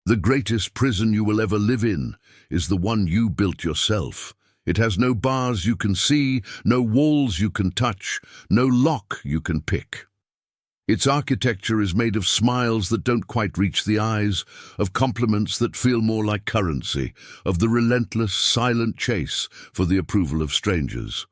The greatest prison you will ever live in is the one you built yourself. It has no bars you can see, no walls you can touch, no lock you can pick. Its architecture is made of smiles that don't quite reach the eyes, of compliments that feel more like currency, of the relentless, silent chase for the approval of strangers.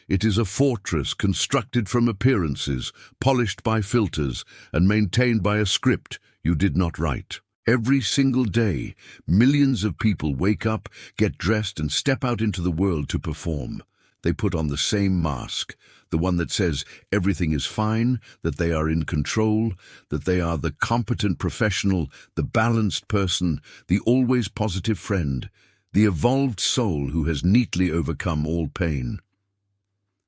It is a fortress constructed from appearances, polished by filters, and maintained by a script you did not write. Every single day, millions of people wake up, get dressed, and step out into the world to perform. They put on the same mask, the one that says everything is fine, that they are in control, that they are the competent professional, the balanced person, the always positive friend, the evolved soul who has neatly overcome all pain.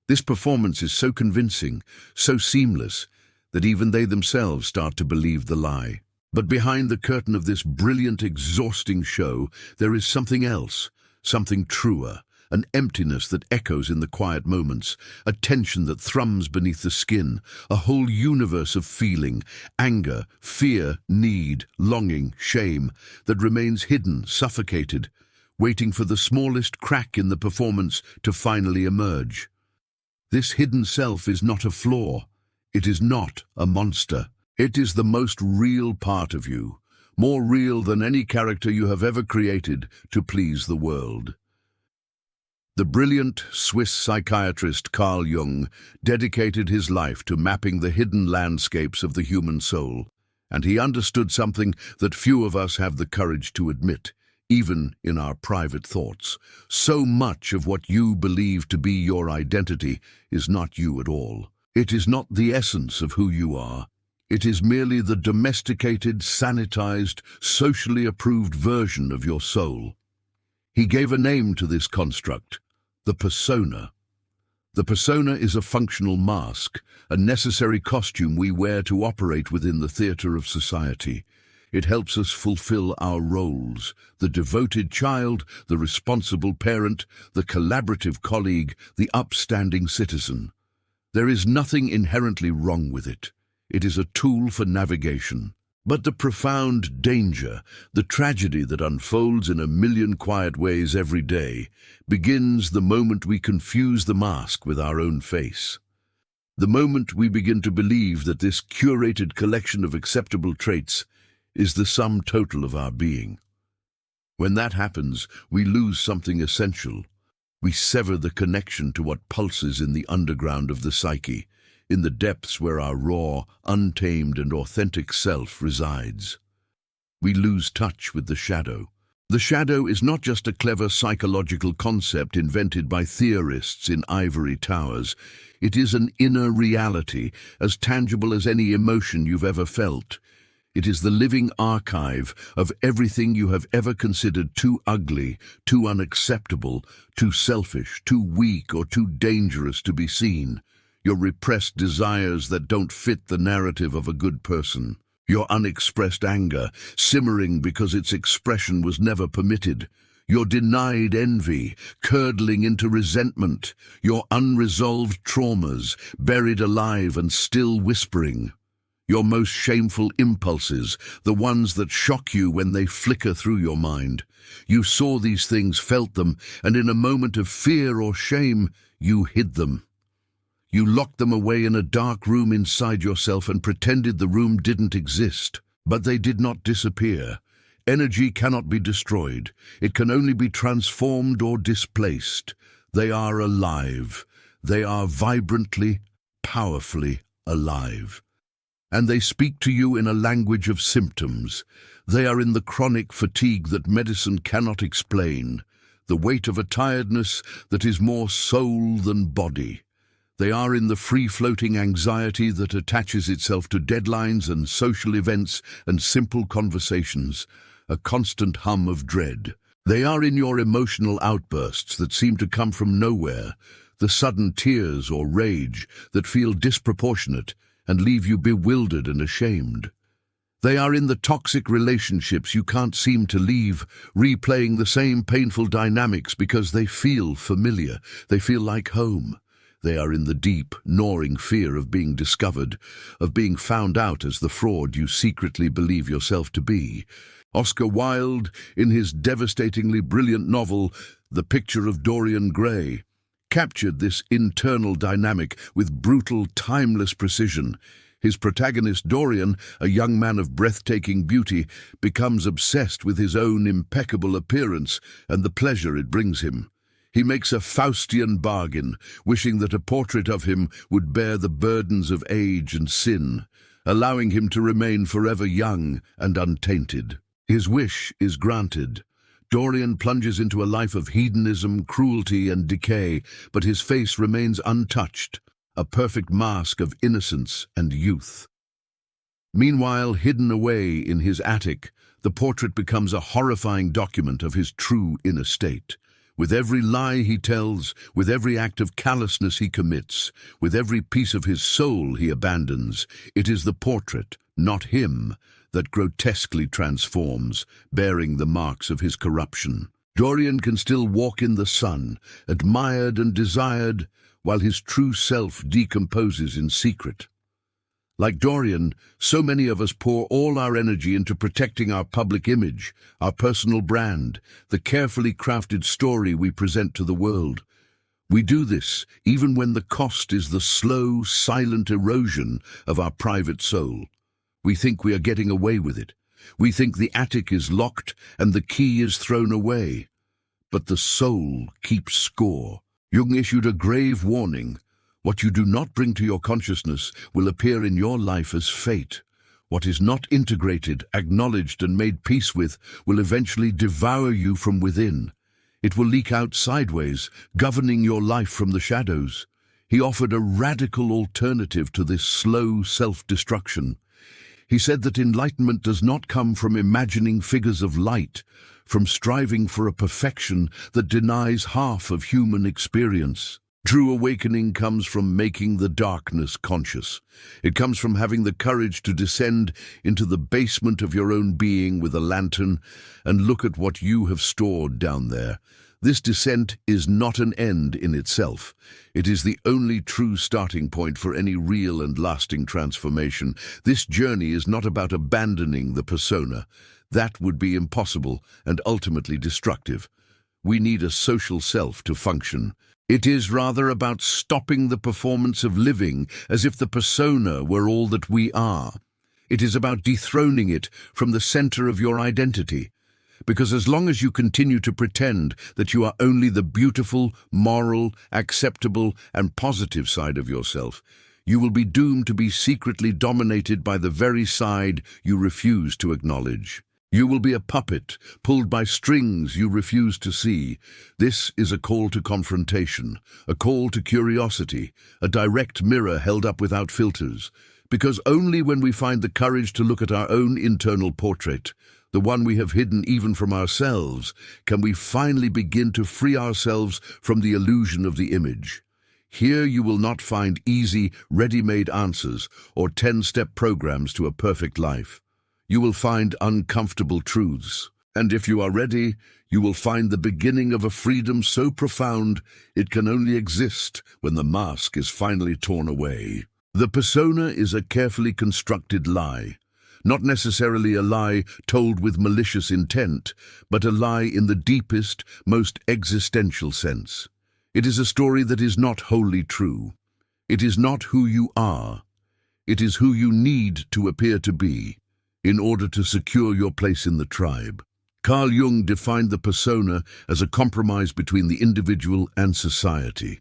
This performance is so convincing, so seamless, that even they themselves start to believe the lie. But behind the curtain of this brilliant, exhausting show, there is something else, something truer, an emptiness that echoes in the quiet moments, a tension that thrums beneath the skin, a whole universe of feeling, anger, fear, need, longing, shame, that remains hidden, suffocated, waiting for the smallest crack in the performance to finally emerge. This hidden self is not a flaw. It is not a monster. It is the most real part of you, more real than any character you have ever created to please the world. The brilliant Swiss psychiatrist Carl Jung dedicated his life to mapping the hidden landscapes of the human soul, and he understood something that few of us have the courage to admit, even in our private thoughts. So much of what you believe to be your identity is not you at all. It is not the essence of who you are. It is merely the domesticated, sanitized, socially approved version of your soul. He gave a name to this construct, the persona. The persona is a functional mask, a necessary costume we wear to operate within the theater of society. It helps us fulfill our roles, the devoted child, the responsible parent, the collaborative colleague, the upstanding citizen. There is nothing inherently wrong with it. It is a tool for navigation. But the profound danger, the tragedy that unfolds in a million quiet ways every day, begins the moment we confuse the mask with our own face. The moment we begin to believe that this curated collection of acceptable traits is the sum total of our being. When that happens, we lose something essential. We sever the connection to what pulses in the underground of the psyche, in the depths where our raw, untamed and authentic self resides. We lose touch with the shadow. The shadow is not just a clever psychological concept invented by theorists in ivory towers. It is an inner reality, as tangible as any emotion you've ever felt. It is the living archive of everything you have ever considered too ugly, too unacceptable, too selfish, too weak, or too dangerous to be seen. Your repressed desires that don't fit the narrative of a good person. Your unexpressed anger, simmering because its expression was never permitted. Your denied envy, curdling into resentment. Your unresolved traumas, buried alive and still whispering. Your most shameful impulses, the ones that shock you when they flicker through your mind. You saw these things, felt them, and in a moment of fear or shame, you hid them. You locked them away in a dark room inside yourself and pretended the room didn't exist. But they did not disappear. Energy cannot be destroyed. It can only be transformed or displaced. They are alive. They are vibrantly, powerfully alive. And they speak to you in a language of symptoms. They are in the chronic fatigue that medicine cannot explain, the weight of a tiredness that is more soul than body. They are in the free-floating anxiety that attaches itself to deadlines and social events and simple conversations, a constant hum of dread. They are in your emotional outbursts that seem to come from nowhere, the sudden tears or rage that feel disproportionate and leave you bewildered and ashamed. They are in the toxic relationships you can't seem to leave, replaying the same painful dynamics because they feel familiar, they feel like home. They are in the deep, gnawing fear of being discovered, of being found out as the fraud you secretly believe yourself to be. Oscar Wilde, in his devastatingly brilliant novel, The Picture of Dorian Gray, captured this internal dynamic with brutal, timeless precision. His protagonist, Dorian, a young man of breathtaking beauty, becomes obsessed with his own impeccable appearance and the pleasure it brings him. He makes a Faustian bargain, wishing that a portrait of him would bear the burdens of age and sin, allowing him to remain forever young and untainted. His wish is granted. Dorian plunges into a life of hedonism, cruelty, and decay, but his face remains untouched, a perfect mask of innocence and youth. Meanwhile, hidden away in his attic, the portrait becomes a horrifying document of his true inner state. With every lie he tells, with every act of callousness he commits, with every piece of his soul he abandons, it is the portrait, not him, that grotesquely transforms, bearing the marks of his corruption. Dorian can still walk in the sun, admired and desired, while his true self decomposes in secret. Like Dorian, so many of us pour all our energy into protecting our public image, our personal brand, the carefully crafted story we present to the world. We do this even when the cost is the slow, silent erosion of our private soul. We think we are getting away with it. We think the attic is locked and the key is thrown away. But the soul keeps score. Jung issued a grave warning. What you do not bring to your consciousness will appear in your life as fate. What is not integrated, acknowledged, and made peace with will eventually devour you from within. It will leak out sideways, governing your life from the shadows. He offered a radical alternative to this slow self-destruction. He said that enlightenment does not come from imagining figures of light, from striving for a perfection that denies half of human experience. True awakening comes from making the darkness conscious. It comes from having the courage to descend into the basement of your own being with a lantern and look at what you have stored down there. This descent is not an end in itself. It is the only true starting point for any real and lasting transformation. This journey is not about abandoning the persona. That would be impossible and ultimately destructive. We need a social self to function. It is rather about stopping the performance of living as if the persona were all that we are. It is about dethroning it from the center of your identity. Because as long as you continue to pretend that you are only the beautiful, moral, acceptable, and positive side of yourself, you will be doomed to be secretly dominated by the very side you refuse to acknowledge. You will be a puppet, pulled by strings you refuse to see. This is a call to confrontation, a call to curiosity, a direct mirror held up without filters. Because only when we find the courage to look at our own internal portrait, the one we have hidden even from ourselves, can we finally begin to free ourselves from the illusion of the image. Here you will not find easy, ready-made answers or 10-step programs to a perfect life. You will find uncomfortable truths. And if you are ready, you will find the beginning of a freedom so profound it can only exist when the mask is finally torn away. The persona is a carefully constructed lie. Not necessarily a lie told with malicious intent, but a lie in the deepest, most existential sense. It is a story that is not wholly true. It is not who you are. It is who you need to appear to be in order to secure your place in the tribe. Carl Jung defined the persona as a compromise between the individual and society.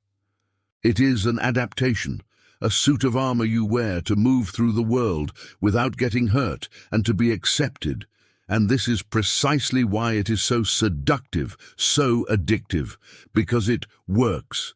It is an adaptation, a suit of armor you wear to move through the world without getting hurt and to be accepted. And this is precisely why it is so seductive, so addictive, because it works.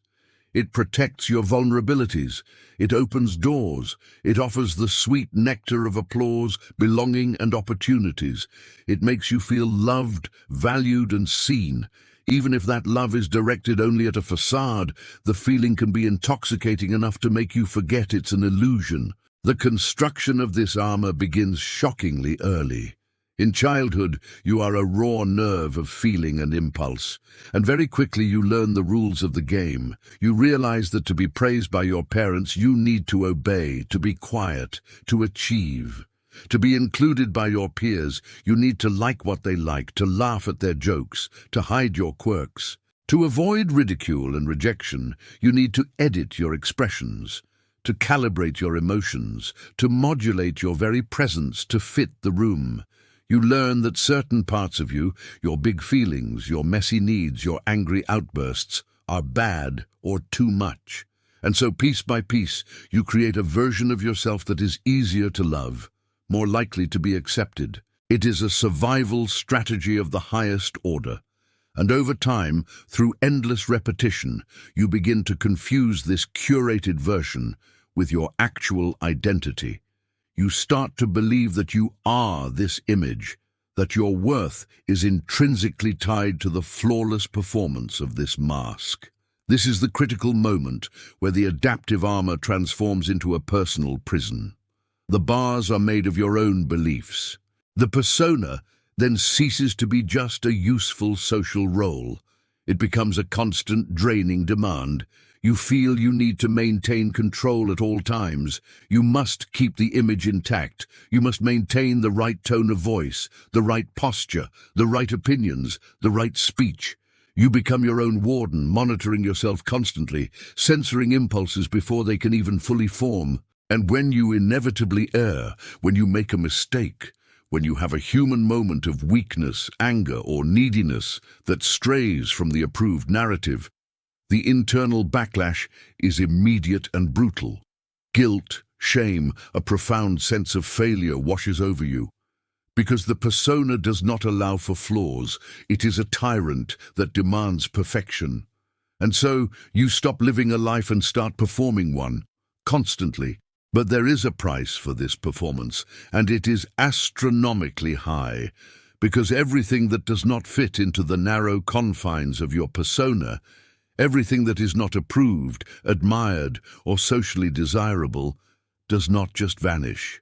It protects your vulnerabilities. It opens doors. It offers the sweet nectar of applause, belonging, and opportunities. It makes you feel loved, valued, and seen. Even if that love is directed only at a facade, the feeling can be intoxicating enough to make you forget it's an illusion. The construction of this armor begins shockingly early. In childhood, you are a raw nerve of feeling and impulse, and very quickly you learn the rules of the game. You realize that to be praised by your parents, you need to obey, to be quiet, to achieve. To be included by your peers, you need to like what they like, to laugh at their jokes, to hide your quirks. To avoid ridicule and rejection, you need to edit your expressions, to calibrate your emotions, to modulate your very presence to fit the room. You learn that certain parts of you, your big feelings, your messy needs, your angry outbursts, are bad or too much. And so piece by piece, you create a version of yourself that is easier to love, more likely to be accepted. It is a survival strategy of the highest order. And over time, through endless repetition, you begin to confuse this curated version with your actual identity. You start to believe that you are this image, that your worth is intrinsically tied to the flawless performance of this mask. This is the critical moment where the adaptive armor transforms into a personal prison. The bars are made of your own beliefs. The persona then ceases to be just a useful social role. It becomes a constant, draining demand. You feel you need to maintain control at all times. You must keep the image intact. You must maintain the right tone of voice, the right posture, the right opinions, the right speech. You become your own warden, monitoring yourself constantly, censoring impulses before they can even fully form. And when you inevitably err, when you make a mistake, when you have a human moment of weakness, anger, or neediness that strays from the approved narrative, the internal backlash is immediate and brutal. Guilt, shame, a profound sense of failure washes over you. Because the persona does not allow for flaws, it is a tyrant that demands perfection. And so you stop living a life and start performing one, constantly. But there is a price for this performance, and it is astronomically high, because everything that does not fit into the narrow confines of your persona, everything that is not approved, admired, or socially desirable, does not just vanish.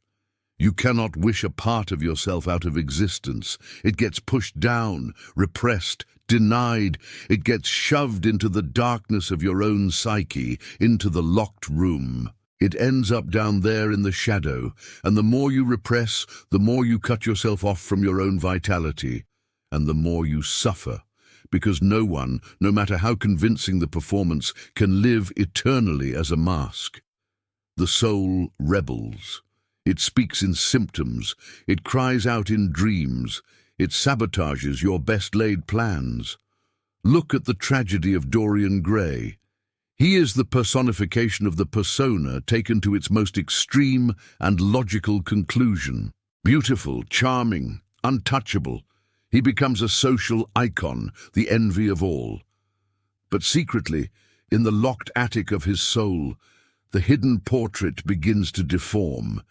You cannot wish a part of yourself out of existence. It gets pushed down, repressed, denied. It gets shoved into the darkness of your own psyche, into the locked room. It ends up down there in the shadow, and the more you repress, the more you cut yourself off from your own vitality, and the more you suffer, because no one, no matter how convincing the performance, can live eternally as a mask. The soul rebels. It speaks in symptoms. It cries out in dreams. It sabotages your best-laid plans. Look at the tragedy of Dorian Gray. He is the personification of the persona taken to its most extreme and logical conclusion. Beautiful, charming, untouchable, he becomes a social icon, the envy of all. But secretly, in the locked attic of his soul, the hidden portrait begins to deform.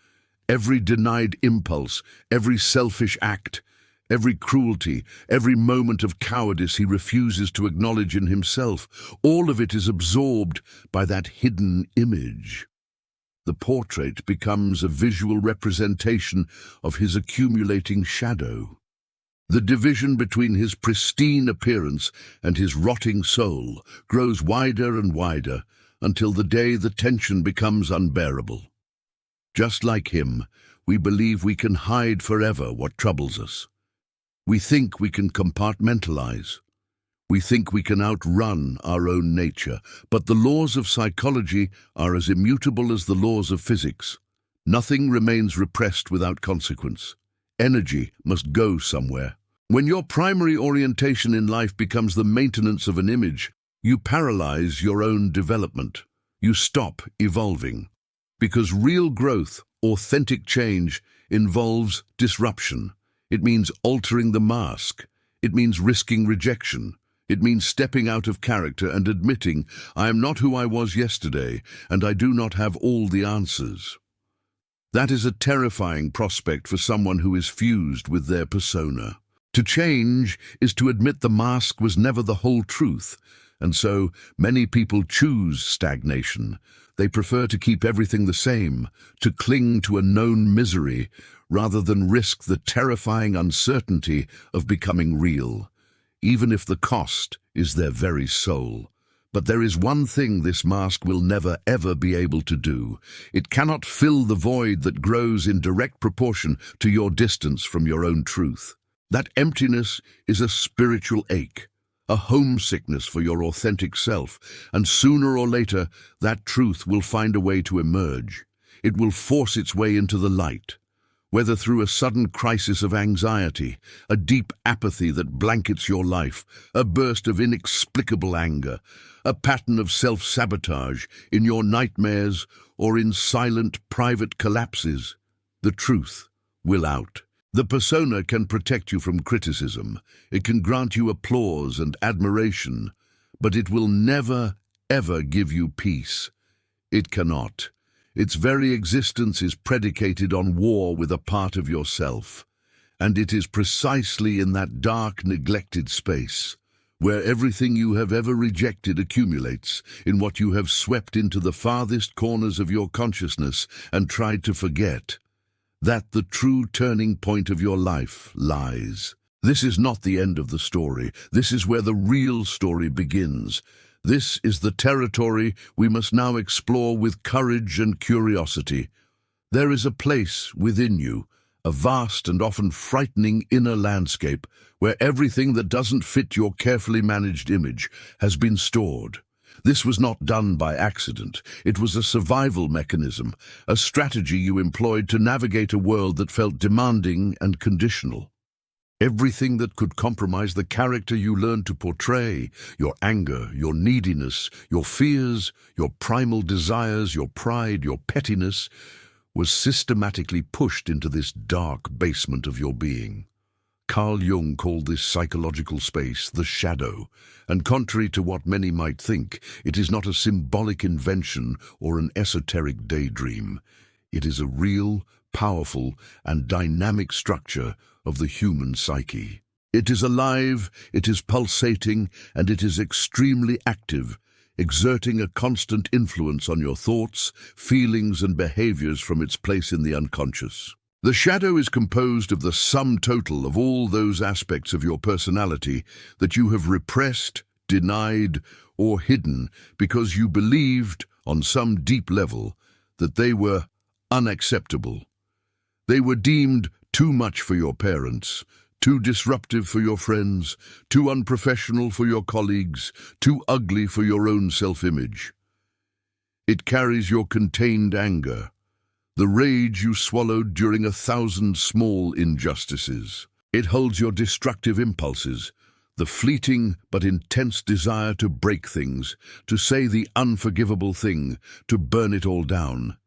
Every denied impulse, every selfish act, every cruelty, every moment of cowardice he refuses to acknowledge in himself, all of it is absorbed by that hidden image. The portrait becomes a visual representation of his accumulating shadow. The division between his pristine appearance and his rotting soul grows wider and wider until the day the tension becomes unbearable. Just like him, we believe we can hide forever what troubles us. We think we can compartmentalize. We think we can outrun our own nature, but the laws of psychology are as immutable as the laws of physics. Nothing remains repressed without consequence. Energy must go somewhere. When your primary orientation in life becomes the maintenance of an image, you paralyze your own development. You stop evolving. Because real growth, authentic change, involves disruption. It means altering the mask. It means risking rejection. It means stepping out of character and admitting, I am not who I was yesterday, and I do not have all the answers. That is a terrifying prospect for someone who is fused with their persona. To change is to admit the mask was never the whole truth, and so many people choose stagnation. They prefer to keep everything the same, to cling to a known misery, rather than risk the terrifying uncertainty of becoming real, even if the cost is their very soul. But there is one thing this mask will never ever be able to do. It cannot fill the void that grows in direct proportion to your distance from your own truth. That emptiness is a spiritual ache, a homesickness for your authentic self, and sooner or later that truth will find a way to emerge. It will force its way into the light, whether through a sudden crisis of anxiety, a deep apathy that blankets your life, a burst of inexplicable anger, a pattern of self-sabotage in your nightmares, or in silent, private collapses. The truth will out. The persona can protect you from criticism. It can grant you applause and admiration, but it will never, ever give you peace. It cannot. Its very existence is predicated on war with a part of yourself, and it is precisely in that dark, neglected space, where everything you have ever rejected accumulates, in what you have swept into the farthest corners of your consciousness and tried to forget, that the true turning point of your life lies. This is not the end of the story. This is where the real story begins. This is the territory we must now explore with courage and curiosity. There is a place within you, a vast and often frightening inner landscape, where everything that doesn't fit your carefully managed image has been stored. This was not done by accident. It was a survival mechanism, a strategy you employed to navigate a world that felt demanding and conditional. Everything that could compromise the character you learned to portray, your anger, your neediness, your fears, your primal desires, your pride, your pettiness, was systematically pushed into this dark basement of your being. Carl Jung called this psychological space the shadow, and contrary to what many might think, it is not a symbolic invention or an esoteric daydream. It is a real, powerful, and dynamic structure of the human psyche. It is alive, it is pulsating, and it is extremely active, exerting a constant influence on your thoughts, feelings, and behaviors from its place in the unconscious. The shadow is composed of the sum total of all those aspects of your personality that you have repressed, denied, or hidden because you believed, on some deep level, that they were unacceptable. They were deemed too much for your parents, too disruptive for your friends, too unprofessional for your colleagues, too ugly for your own self-image. It carries your contained anger, the rage you swallowed during 1,000 small injustices. It holds your destructive impulses, the fleeting but intense desire to break things, to say the unforgivable thing, to burn it all down.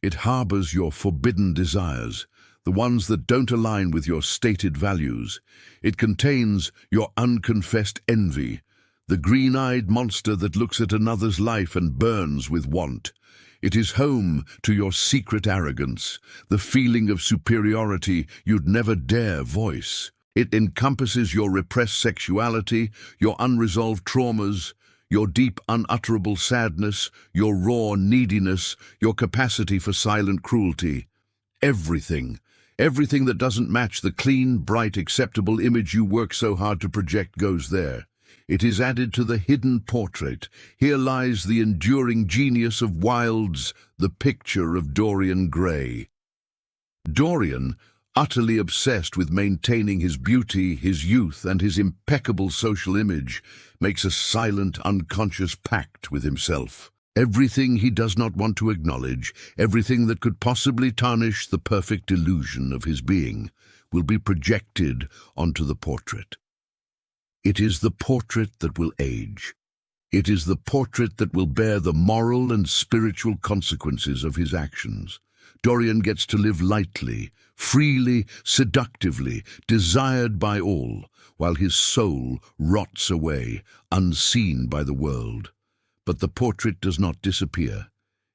It harbors your forbidden desires, the ones that don't align with your stated values. It contains your unconfessed envy, the green-eyed monster that looks at another's life and burns with want. It is home to your secret arrogance, the feeling of superiority you'd never dare voice. It encompasses your repressed sexuality, your unresolved traumas, your deep unutterable sadness, your raw neediness, your capacity for silent cruelty. Everything that doesn't match the clean, bright, acceptable image you work so hard to project goes there. It is added to the hidden portrait. Here lies the enduring genius of Wilde's The Picture of Dorian Gray. Dorian, utterly obsessed with maintaining his beauty, his youth, and his impeccable social image, makes a silent, unconscious pact with himself. Everything he does not want to acknowledge, everything that could possibly tarnish the perfect illusion of his being, will be projected onto the portrait. It is the portrait that will age. It is the portrait that will bear the moral and spiritual consequences of his actions. Dorian gets to live lightly, freely, seductively, desired by all, while his soul rots away, unseen by the world. But the portrait does not disappear.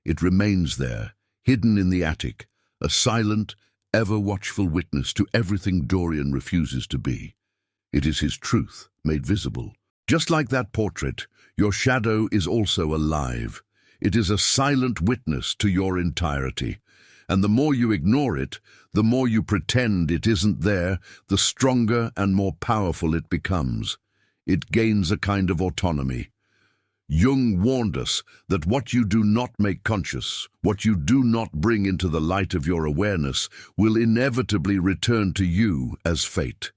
It remains there, hidden in the attic, a silent, ever-watchful witness to everything Dorian refuses to be. It is his truth, made visible. Just like that portrait, your shadow is also alive. It is a silent witness to your entirety. And the more you ignore it, the more you pretend it isn't there, the stronger and more powerful it becomes. It gains a kind of autonomy. Jung warned us that what you do not make conscious, what you do not bring into the light of your awareness, will inevitably return to you as fate.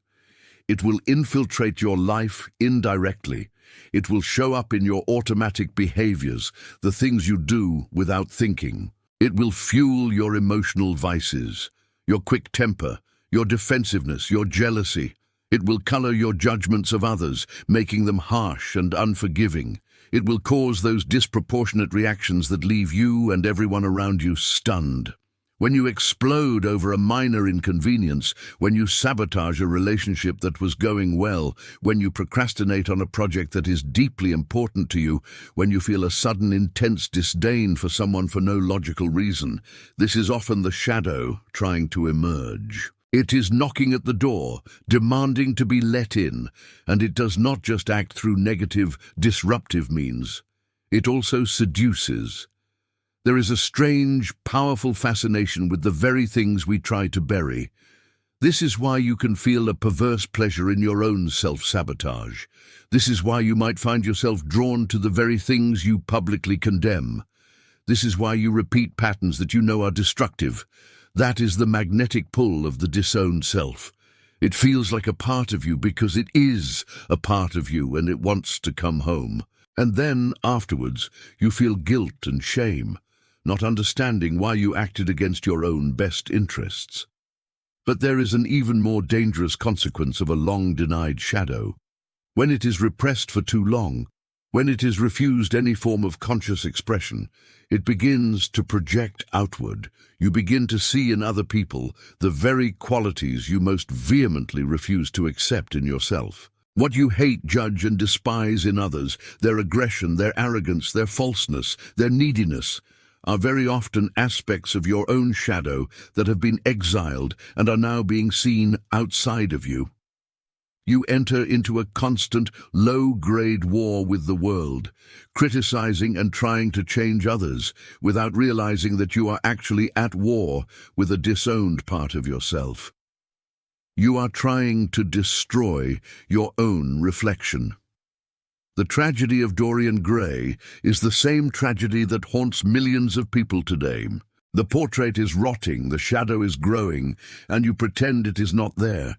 It will infiltrate your life indirectly. It will show up in your automatic behaviors, the things you do without thinking. It will fuel your emotional vices, your quick temper, your defensiveness, your jealousy. It will color your judgments of others, making them harsh and unforgiving. It will cause those disproportionate reactions that leave you and everyone around you stunned. When you explode over a minor inconvenience, when you sabotage a relationship that was going well, when you procrastinate on a project that is deeply important to you, when you feel a sudden intense disdain for someone for no logical reason, this is often the shadow trying to emerge. It is knocking at the door, demanding to be let in, and it does not just act through negative, disruptive means. It also seduces. There is a strange, powerful fascination with the very things we try to bury. This is why you can feel a perverse pleasure in your own self-sabotage. This is why you might find yourself drawn to the very things you publicly condemn. This is why you repeat patterns that you know are destructive. That is the magnetic pull of the disowned self. It feels like a part of you because it is a part of you and it wants to come home. And then, afterwards, you feel guilt and shame, not understanding why you acted against your own best interests. But there is an even more dangerous consequence of a long-denied shadow. When it is repressed for too long, when it is refused any form of conscious expression, it begins to project outward. You begin to see in other people the very qualities you most vehemently refuse to accept in yourself. What you hate, judge, and despise in others, their aggression, their arrogance, their falseness, their neediness, are very often aspects of your own shadow that have been exiled and are now being seen outside of you. You enter into a constant, low-grade war with the world, criticizing and trying to change others without realizing that you are actually at war with a disowned part of yourself. You are trying to destroy your own reflection. The tragedy of Dorian Gray is the same tragedy that haunts millions of people today. The portrait is rotting, the shadow is growing, and you pretend it is not there.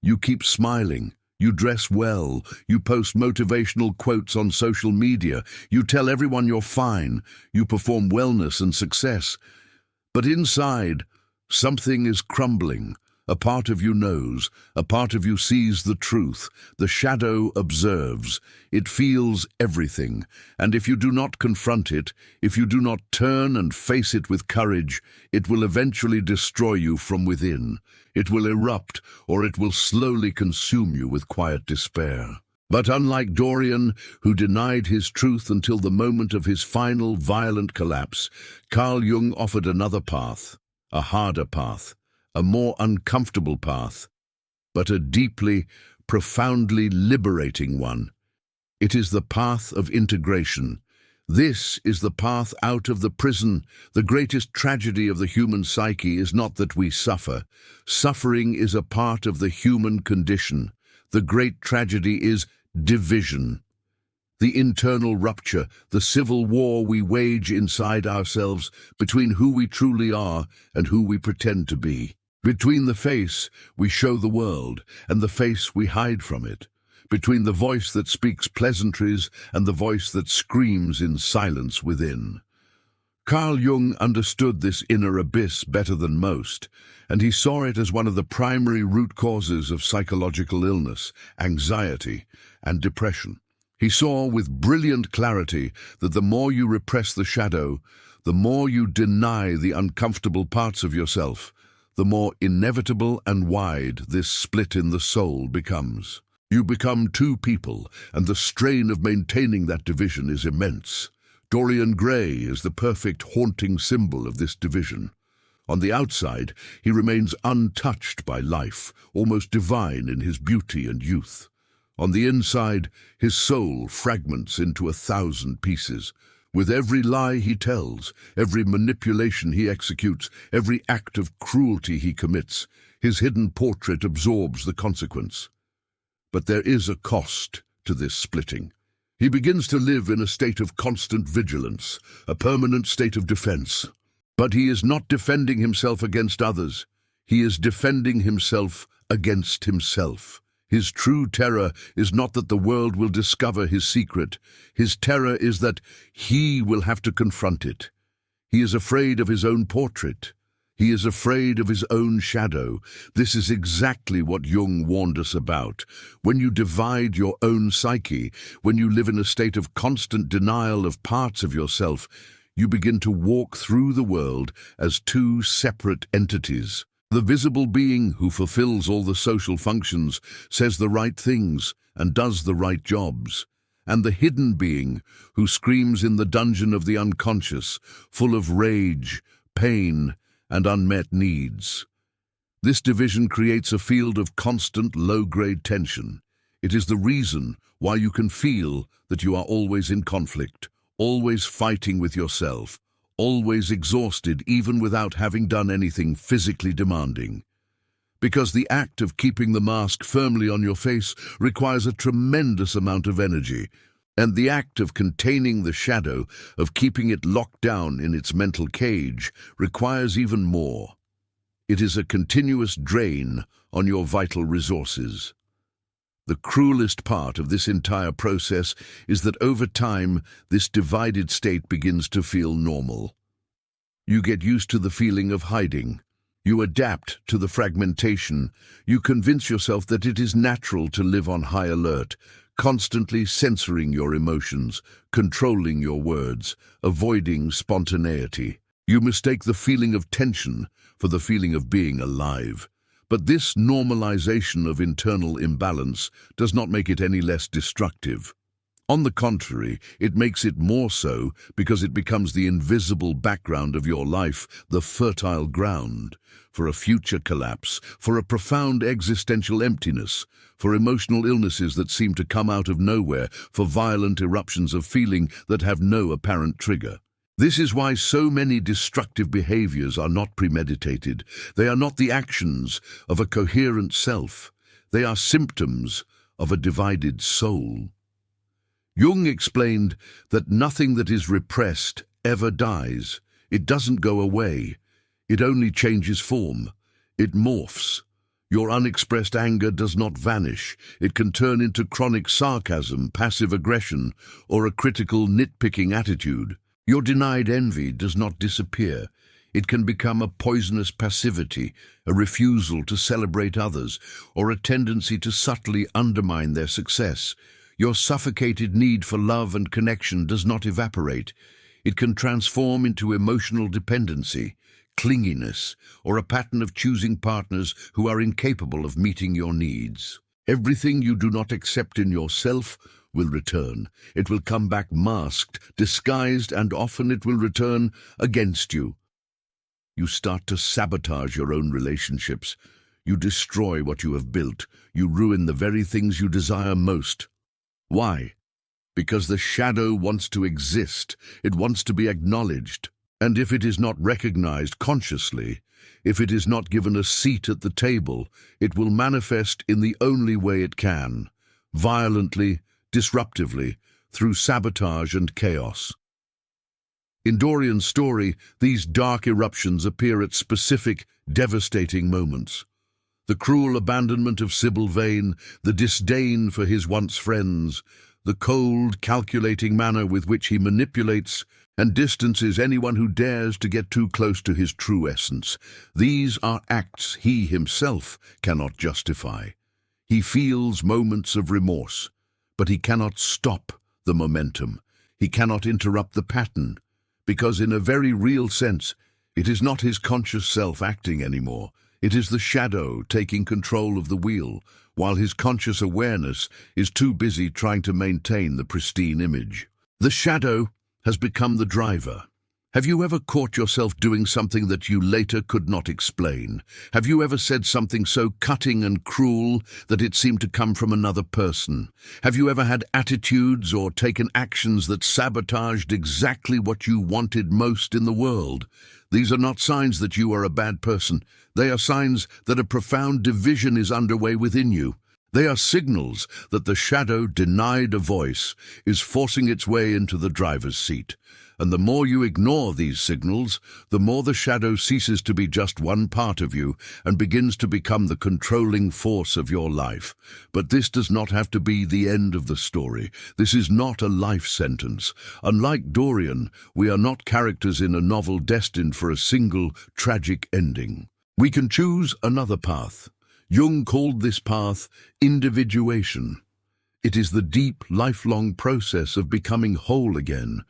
You keep smiling, you dress well, you post motivational quotes on social media, you tell everyone you're fine, you perform wellness and success. But inside, something is crumbling. A part of you knows, a part of you sees the truth. The shadow observes. It feels everything. And if you do not confront it, if you do not turn and face it with courage, it will eventually destroy you from within. It will erupt, or it will slowly consume you with quiet despair. But unlike Dorian, who denied his truth until the moment of his final violent collapse, Carl Jung offered another path, a harder path, a more uncomfortable path, but a deeply, profoundly liberating one. It is the path of integration. This is the path out of the prison. The greatest tragedy of the human psyche is not that we suffer. Suffering is a part of the human condition. The great tragedy is division. The internal rupture, the civil war we wage inside ourselves between who we truly are and who we pretend to be. Between the face we show the world and the face we hide from it. Between the voice that speaks pleasantries and the voice that screams in silence within. Carl Jung understood this inner abyss better than most, and he saw it as one of the primary root causes of psychological illness, anxiety, and depression. He saw with brilliant clarity that the more you repress the shadow, the more you deny the uncomfortable parts of yourself, the more inevitable and wide this split in the soul becomes. You become two people, and the strain of maintaining that division is immense. Dorian Gray is the perfect haunting symbol of this division. On the outside, he remains untouched by life, almost divine in his beauty and youth. On the inside, his soul fragments into 1,000 pieces. With every lie he tells, every manipulation he executes, every act of cruelty he commits, his hidden portrait absorbs the consequence. But there is a cost to this splitting. He begins to live in a state of constant vigilance, a permanent state of defense. But he is not defending himself against others. He is defending himself against himself. His true terror is not that the world will discover his secret. His terror is that he will have to confront it. He is afraid of his own portrait. He is afraid of his own shadow. This is exactly what Jung warned us about. When you divide your own psyche, when you live in a state of constant denial of parts of yourself, you begin to walk through the world as two separate entities. The visible being who fulfills all the social functions, says the right things, and does the right jobs. And the hidden being who screams in the dungeon of the unconscious, full of rage, pain, and unmet needs. This division creates a field of constant low-grade tension. It is the reason why you can feel that you are always in conflict, always fighting with yourself, always exhausted even without having done anything physically demanding. Because the act of keeping the mask firmly on your face requires a tremendous amount of energy, and the act of containing the shadow, of keeping it locked down in its mental cage, requires even more. It is a continuous drain on your vital resources. The cruelest part of this entire process is that over time, this divided state begins to feel normal. You get used to the feeling of hiding. You adapt to the fragmentation. You convince yourself that it is natural to live on high alert, constantly censoring your emotions, controlling your words, avoiding spontaneity. You mistake the feeling of tension for the feeling of being alive. But this normalization of internal imbalance does not make it any less destructive. On the contrary, it makes it more so because it becomes the invisible background of your life, the fertile ground for a future collapse, for a profound existential emptiness, for emotional illnesses that seem to come out of nowhere, for violent eruptions of feeling that have no apparent trigger. This is why so many destructive behaviors are not premeditated. They are not the actions of a coherent self. They are symptoms of a divided soul. Jung explained that nothing that is repressed ever dies. It doesn't go away. It only changes form. It morphs. Your unexpressed anger does not vanish. It can turn into chronic sarcasm, passive aggression, or a critical, nitpicking attitude. Your denied envy does not disappear. It can become a poisonous passivity, a refusal to celebrate others, or a tendency to subtly undermine their success. Your suffocated need for love and connection does not evaporate. It can transform into emotional dependency, clinginess, or a pattern of choosing partners who are incapable of meeting your needs. Everything you do not accept in yourself will return. It will come back masked, disguised, and often it will return against you. You start to sabotage your own relationships. You destroy what you have built. You ruin the very things you desire most. Why? Because the shadow wants to exist. It wants to be acknowledged. And if it is not recognized consciously, if it is not given a seat at the table, it will manifest in the only way it can, violently, disruptively, through sabotage and chaos. In Dorian's story, these dark eruptions appear at specific, devastating moments. The cruel abandonment of Sybil Vane, the disdain for his once friends, the cold, calculating manner with which he manipulates and distances anyone who dares to get too close to his true essence. These are acts he himself cannot justify. He feels moments of remorse, but he cannot stop the momentum. He cannot interrupt the pattern, because in a very real sense, it is not his conscious self acting anymore. It is the shadow taking control of the wheel, while his conscious awareness is too busy trying to maintain the pristine image. The shadow has become the driver. Have you ever caught yourself doing something that you later could not explain? Have you ever said something so cutting and cruel that it seemed to come from another person? Have you ever had attitudes or taken actions that sabotaged exactly what you wanted most in the world? These are not signs that you are a bad person. They are signs that a profound division is underway within you. They are signals that the shadow, denied a voice, is forcing its way into the driver's seat. And the more you ignore these signals, the more the shadow ceases to be just one part of you and begins to become the controlling force of your life. But this does not have to be the end of the story. This is not a life sentence. Unlike Dorian, we are not characters in a novel destined for a single tragic ending. We can choose another path. Jung called this path individuation. It is the deep, lifelong process of becoming whole again.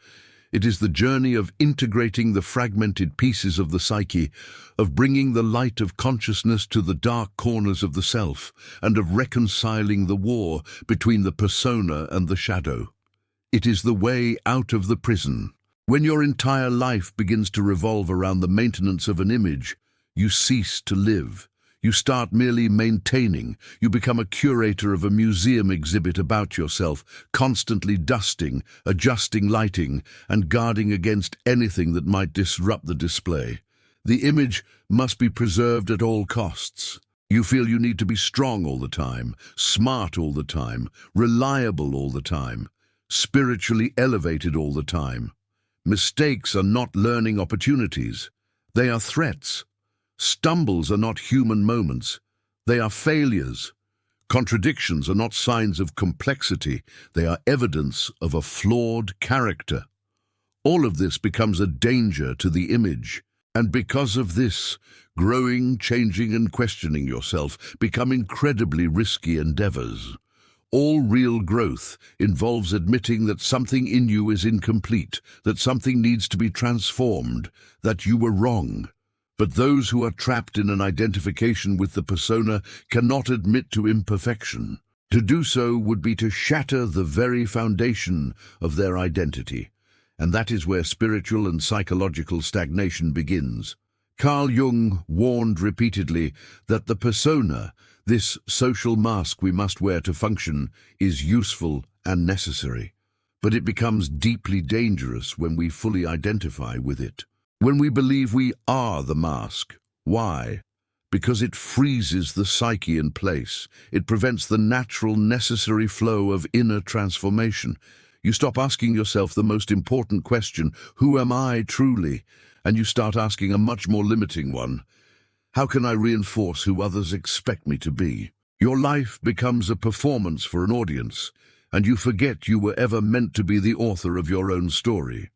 It is the journey of integrating the fragmented pieces of the psyche, of bringing the light of consciousness to the dark corners of the self, and of reconciling the war between the persona and the shadow. It is the way out of the prison. When your entire life begins to revolve around the maintenance of an image, you cease to live. You start merely maintaining. You become a curator of a museum exhibit about yourself, constantly dusting, adjusting lighting, and guarding against anything that might disrupt the display. The image must be preserved at all costs. You feel you need to be strong all the time, smart all the time, reliable all the time, spiritually elevated all the time. Mistakes are not learning opportunities. They are threats. Stumbles are not human moments. They are failures. Contradictions are not signs of complexity. They are evidence of a flawed character. All of this becomes a danger to the image. And because of this, growing, changing, and questioning yourself become incredibly risky endeavors. All real growth involves admitting that something in you is incomplete, that something needs to be transformed, that you were wrong. But those who are trapped in an identification with the persona cannot admit to imperfection. To do so would be to shatter the very foundation of their identity, and that is where spiritual and psychological stagnation begins. Carl Jung warned repeatedly that the persona, this social mask we must wear to function, is useful and necessary, but it becomes deeply dangerous when we fully identify with it. When we believe we are the mask. Why? Because it freezes the psyche in place. It prevents the natural, necessary flow of inner transformation. You stop asking yourself the most important question, who am I truly? And you start asking a much more limiting one, how can I reinforce who others expect me to be? Your life becomes a performance for an audience, and you forget you were ever meant to be the author of your own story.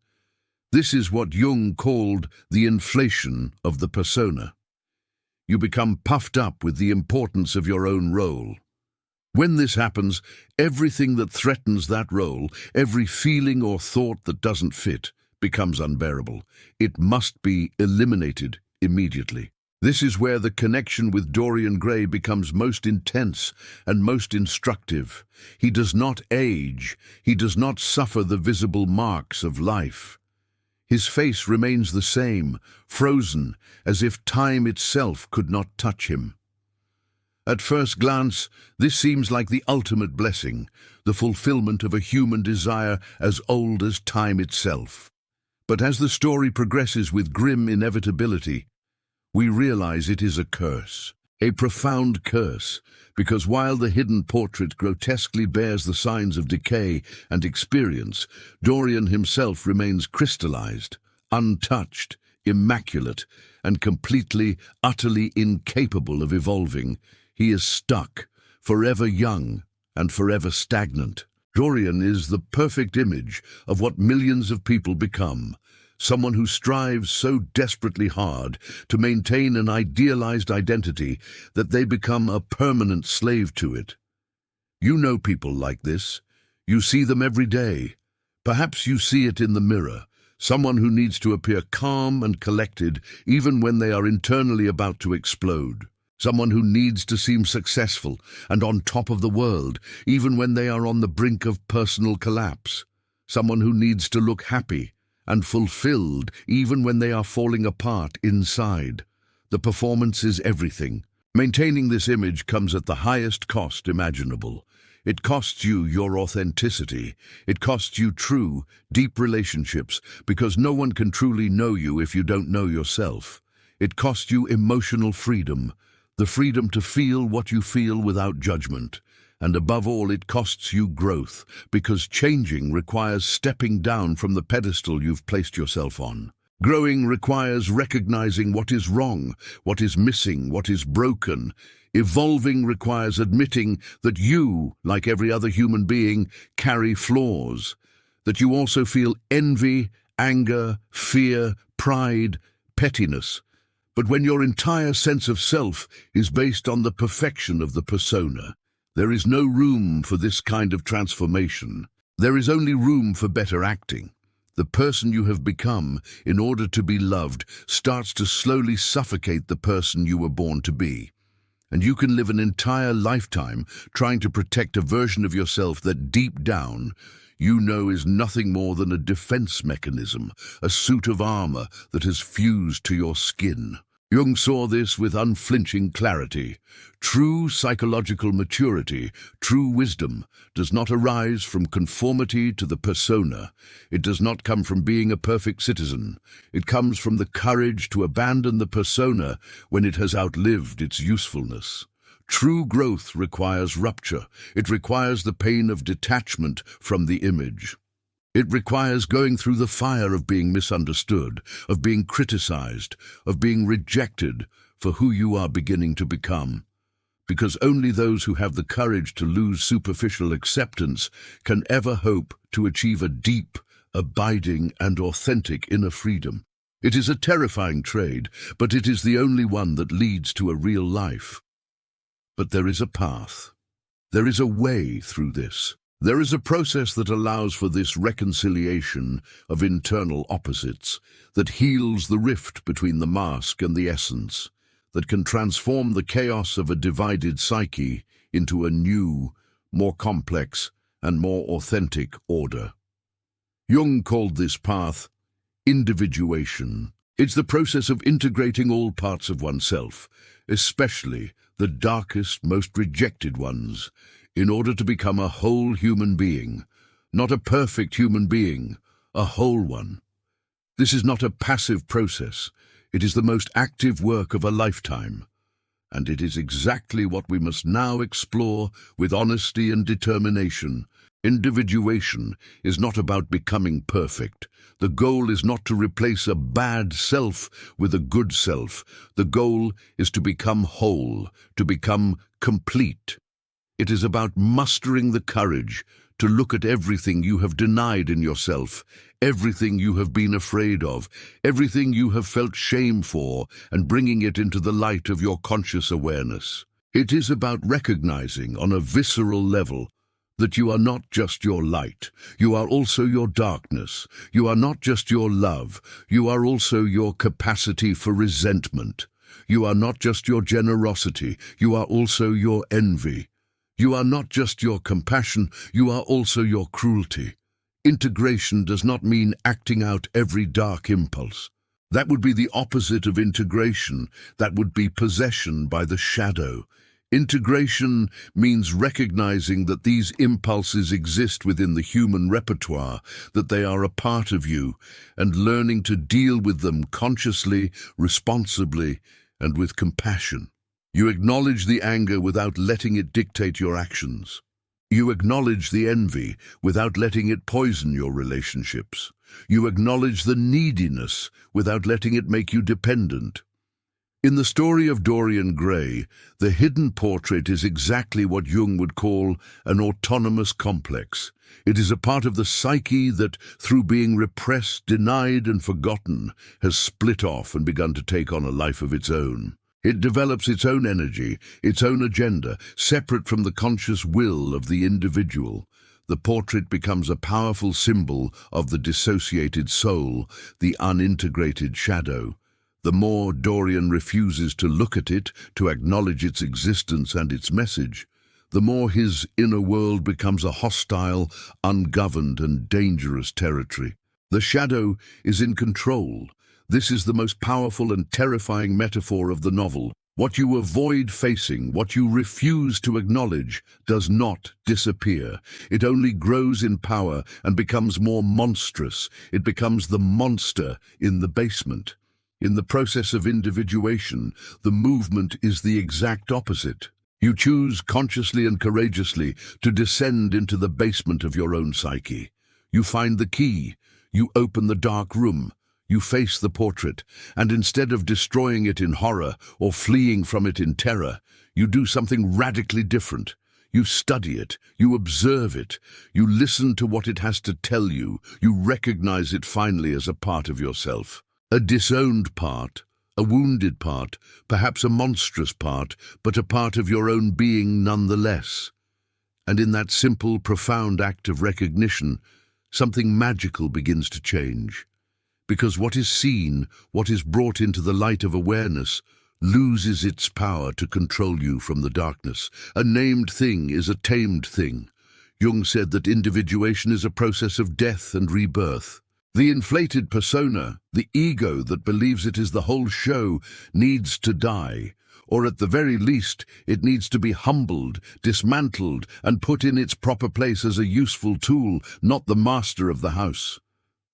This is what Jung called the inflation of the persona. You become puffed up with the importance of your own role. When this happens, everything that threatens that role, every feeling or thought that doesn't fit, becomes unbearable. It must be eliminated immediately. This is where the connection with Dorian Gray becomes most intense and most instructive. He does not age. He does not suffer the visible marks of life. His face remains the same, frozen, as if time itself could not touch him. At first glance, this seems like the ultimate blessing, the fulfillment of a human desire as old as time itself. But as the story progresses with grim inevitability, we realize it is a curse, a profound curse, because while the hidden portrait grotesquely bears the signs of decay and experience, Dorian himself remains crystallized, untouched, immaculate, and completely, utterly incapable of evolving. He is stuck, forever young and forever stagnant. Dorian is the perfect image of what millions of people become, someone who strives so desperately hard to maintain an idealized identity that they become a permanent slave to it. You know people like this. You see them every day. Perhaps you see it in the mirror, someone who needs to appear calm and collected even when they are internally about to explode. Someone who needs to seem successful and on top of the world even when they are on the brink of personal collapse. Someone who needs to look happy and fulfilled even when they are falling apart inside. The performance is everything. Maintaining this image comes at the highest cost imaginable. It costs you your authenticity. It costs you true, deep relationships, because no one can truly know you if you don't know yourself. It costs you emotional freedom, the freedom to feel what you feel without judgment, And above all, it costs you growth, because changing requires stepping down from the pedestal you've placed yourself on. Growing requires recognizing what is wrong, what is missing, what is broken. Evolving requires admitting that you, like every other human being, carry flaws, that you also feel envy, anger, fear, pride, pettiness. But when your entire sense of self is based on the perfection of the persona, there is no room for this kind of transformation. There is only room for better acting. The person you have become, in order to be loved, starts to slowly suffocate the person you were born to be. And you can live an entire lifetime trying to protect a version of yourself that deep down you know is nothing more than a defense mechanism, a suit of armor that has fused to your skin. Jung saw this with unflinching clarity. True psychological maturity, true wisdom, does not arise from conformity to the persona. It does not come from being a perfect citizen. It comes from the courage to abandon the persona when it has outlived its usefulness. True growth requires rupture. It requires the pain of detachment from the image. It requires going through the fire of being misunderstood, of being criticized, of being rejected for who you are beginning to become. Because only those who have the courage to lose superficial acceptance can ever hope to achieve a deep, abiding, and authentic inner freedom. It is a terrifying trade, but it is the only one that leads to a real life. But there is a path. There is a way through this. There is a process that allows for this reconciliation of internal opposites, that heals the rift between the mask and the essence, that can transform the chaos of a divided psyche into a new, more complex and more authentic order. Jung called this path individuation. It's the process of integrating all parts of oneself, especially the darkest, most rejected ones, in order to become a whole human being, not a perfect human being, a whole one. This is not a passive process. It is the most active work of a lifetime. And it is exactly what we must now explore with honesty and determination. Individuation is not about becoming perfect. The goal is not to replace a bad self with a good self. The goal is to become whole, to become complete. It is about mustering the courage to look at everything you have denied in yourself, everything you have been afraid of, everything you have felt shame for, and bringing it into the light of your conscious awareness. It is about recognizing on a visceral level that you are not just your light, you are also your darkness. You are not just your love, you are also your capacity for resentment. You are not just your generosity, you are also your envy. You are not just your compassion, you are also your cruelty. Integration does not mean acting out every dark impulse. That would be the opposite of integration. That would be possession by the shadow. Integration means recognizing that these impulses exist within the human repertoire, that they are a part of you, and learning to deal with them consciously, responsibly, and with compassion. You acknowledge the anger without letting it dictate your actions. You acknowledge the envy without letting it poison your relationships. You acknowledge the neediness without letting it make you dependent. In the story of Dorian Gray, the hidden portrait is exactly what Jung would call an autonomous complex. It is a part of the psyche that, through being repressed, denied, and forgotten, has split off and begun to take on a life of its own. It develops its own energy, its own agenda, separate from the conscious will of the individual. The portrait becomes a powerful symbol of the dissociated soul, the unintegrated shadow. The more Dorian refuses to look at it, to acknowledge its existence and its message, the more his inner world becomes a hostile, ungoverned, and dangerous territory. The shadow is in control. This is the most powerful and terrifying metaphor of the novel. What you avoid facing, what you refuse to acknowledge, does not disappear. It only grows in power and becomes more monstrous. It becomes the monster in the basement. In the process of individuation, the movement is the exact opposite. You choose consciously and courageously to descend into the basement of your own psyche. You find the key, you open the dark room, you face the portrait, and instead of destroying it in horror or fleeing from it in terror, you do something radically different. You study it, you observe it, you listen to what it has to tell you, you recognize it finally as a part of yourself. A disowned part, a wounded part, perhaps a monstrous part, but a part of your own being nonetheless. And in that simple, profound act of recognition, something magical begins to change. Because what is seen, what is brought into the light of awareness, loses its power to control you from the darkness. A named thing is a tamed thing. Jung said that individuation is a process of death and rebirth. The inflated persona, the ego that believes it is the whole show, needs to die, or at the very least, it needs to be humbled, dismantled, and put in its proper place as a useful tool, not the master of the house.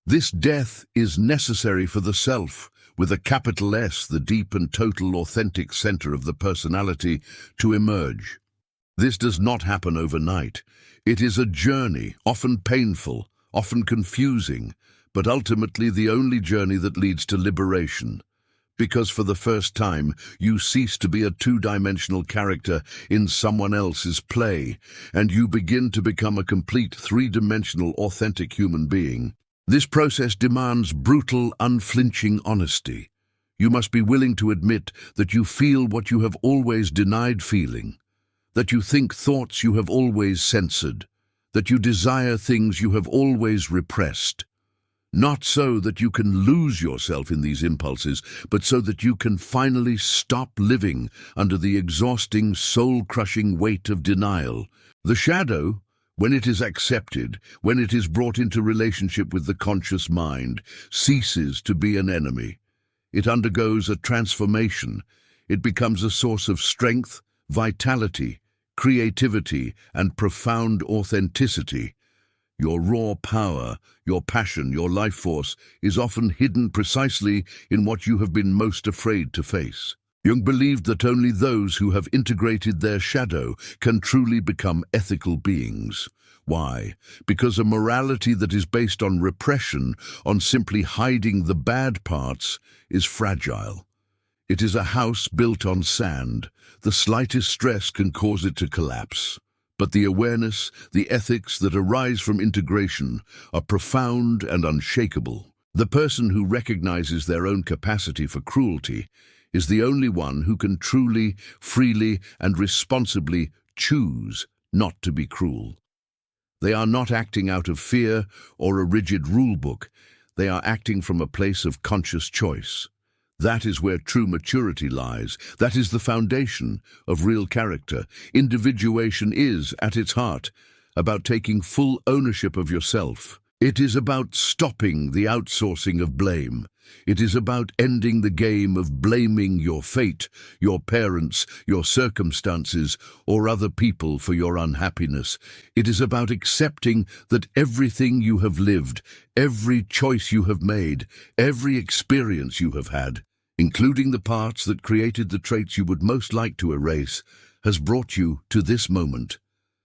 This death is necessary for the self, with a capital S, the deep and total authentic center of the personality, to emerge. This does not happen overnight. It is a journey, often painful, often confusing, but ultimately the only journey that leads to liberation. Because for the first time, you cease to be a two-dimensional character in someone else's play, and you begin to become a complete three-dimensional, authentic human being. This process demands brutal, unflinching honesty. You must be willing to admit that you feel what you have always denied feeling, that you think thoughts you have always censored, that you desire things you have always repressed. Not so that you can lose yourself in these impulses, but so that you can finally stop living under the exhausting, soul-crushing weight of denial. The shadow, when it is accepted, when it is brought into relationship with the conscious mind, ceases to be an enemy. It undergoes a transformation. It becomes a source of strength, vitality, creativity, and profound authenticity. Your raw power, your passion, your life force is often hidden precisely in what you have been most afraid to face. Jung believed that only those who have integrated their shadow can truly become ethical beings. Why? Because a morality that is based on repression, on simply hiding the bad parts, is fragile. It is a house built on sand. The slightest stress can cause it to collapse. But the awareness, the ethics that arise from integration are profound and unshakable. The person who recognizes their own capacity for cruelty is the only one who can truly, freely, and responsibly choose not to be cruel. They are not acting out of fear or a rigid rule book. They are acting from a place of conscious choice. That is where true maturity lies. That is the foundation of real character. Individuation is, at its heart, about taking full ownership of yourself. It is about stopping the outsourcing of blame. It is about ending the game of blaming your fate, your parents, your circumstances, or other people for your unhappiness. It is about accepting that everything you have lived, every choice you have made, every experience you have had, including the parts that created the traits you would most like to erase, has brought you to this moment.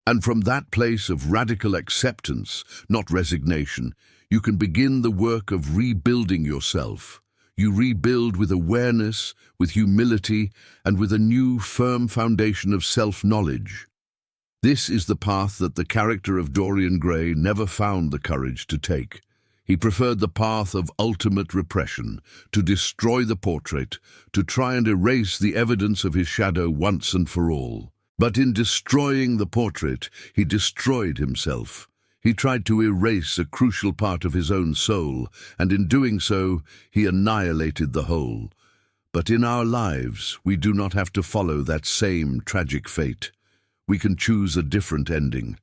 And from that place of radical acceptance, not resignation, you can begin the work of rebuilding yourself. You rebuild with awareness, with humility, and with a new, firm foundation of self-knowledge. This is the path that the character of Dorian Gray never found the courage to take. He preferred the path of ultimate repression, to destroy the portrait, to try and erase the evidence of his shadow once and for all. But in destroying the portrait, he destroyed himself. He tried to erase a crucial part of his own soul, and in doing so, he annihilated the whole. But in our lives, we do not have to follow that same tragic fate. We can choose a different ending.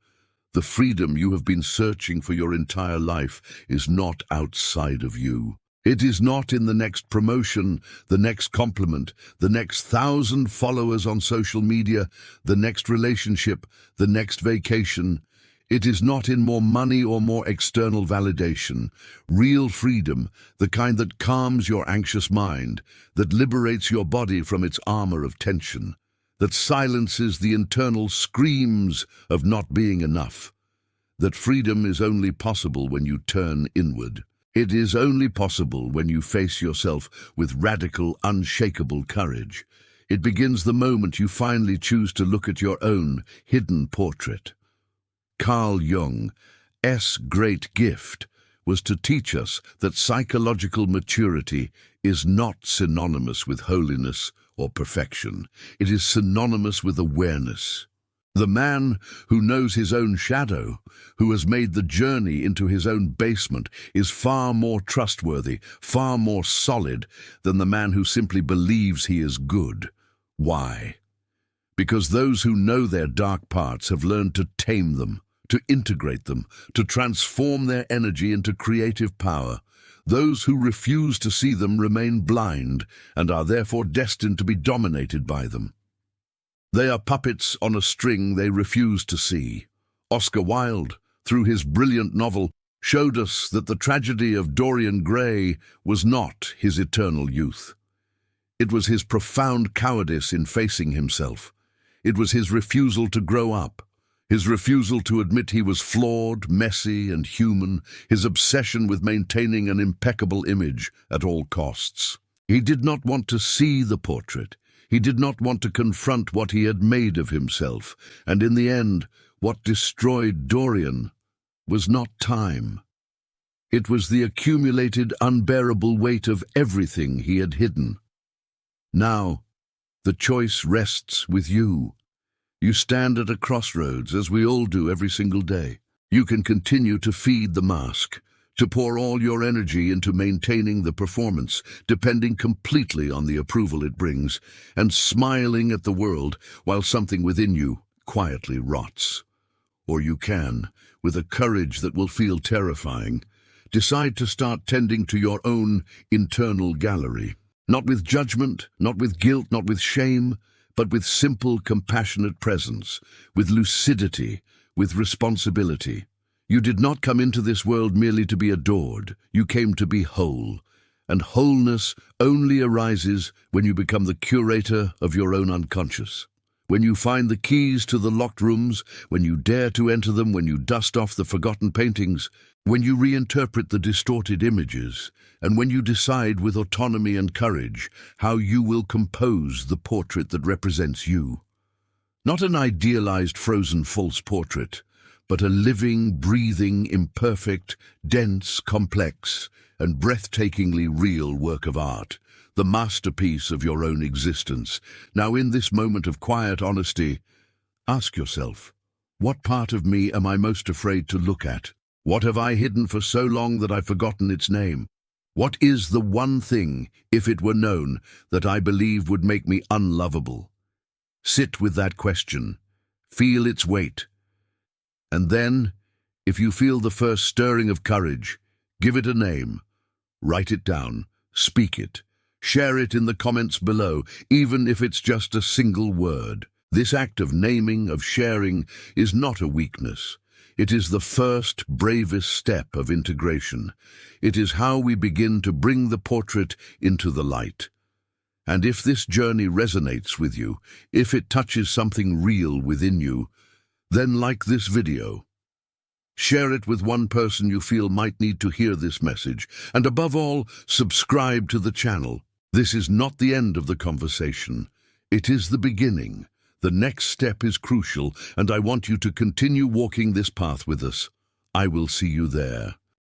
The freedom you have been searching for your entire life is not outside of you. It is not in the next promotion, the next compliment, the next 1,000 followers on social media, the next relationship, the next vacation. It is not in more money or more external validation. Real freedom, the kind that calms your anxious mind, that liberates your body from its armor of tension. that silences the internal screams of not being enough, that freedom is only possible when you turn inward. It is only possible when you face yourself with radical, unshakable courage. It begins the moment you finally choose to look at your own hidden portrait. Carl Jung's great gift was to teach us that psychological maturity is not synonymous with holiness or perfection. It is synonymous with awareness. The man who knows his own shadow, who has made the journey into his own basement, is far more trustworthy, far more solid than the man who simply believes he is good. Why? Because those who know their dark parts have learned to tame them, to integrate them, to transform their energy into creative power. Those who refuse to see them remain blind and are therefore destined to be dominated by them. They are puppets on a string they refuse to see. Oscar Wilde, through his brilliant novel, showed us that the tragedy of Dorian Gray was not his eternal youth. It was his profound cowardice in facing himself. It was his refusal to grow up, his refusal to admit he was flawed, messy, and human, his obsession with maintaining an impeccable image at all costs. He did not want to see the portrait. He did not want to confront what he had made of himself, and in the end, what destroyed Dorian was not time. It was the accumulated, unbearable weight of everything he had hidden. Now, the choice rests with you. You stand at a crossroads, as we all do every single day. You can continue to feed the mask, to pour all your energy into maintaining the performance, depending completely on the approval it brings, and smiling at the world while something within you quietly rots. Or you can, with a courage that will feel terrifying, decide to start tending to your own internal gallery. Not with judgment, not with guilt, not with shame, but with simple, compassionate presence, with lucidity, with responsibility. You did not come into this world merely to be adored. You came to be whole. And wholeness only arises when you become the curator of your own unconscious. When you find the keys to the locked rooms, when you dare to enter them, when you dust off the forgotten paintings, when you reinterpret the distorted images, and when you decide with autonomy and courage how you will compose the portrait that represents you. Not an idealized, frozen, false portrait, but a living, breathing, imperfect, dense, complex, and breathtakingly real work of art, the masterpiece of your own existence. Now, in this moment of quiet honesty, ask yourself, what part of me am I most afraid to look at? What have I hidden for so long that I've forgotten its name? What is the one thing, if it were known, that I believe would make me unlovable? Sit with that question. Feel its weight. And then, if you feel the first stirring of courage, give it a name. Write it down. Speak it. Share it in the comments below, even if it's just a single word. This act of naming, of sharing, is not a weakness. It is the first, bravest step of integration. It is how we begin to bring the portrait into the light. And if this journey resonates with you, if it touches something real within you, then like this video. Share it with one person you feel might need to hear this message, and above all, subscribe to the channel. This is not the end of the conversation. It is the beginning. The next step is crucial, and I want you to continue walking this path with us. I will see you there.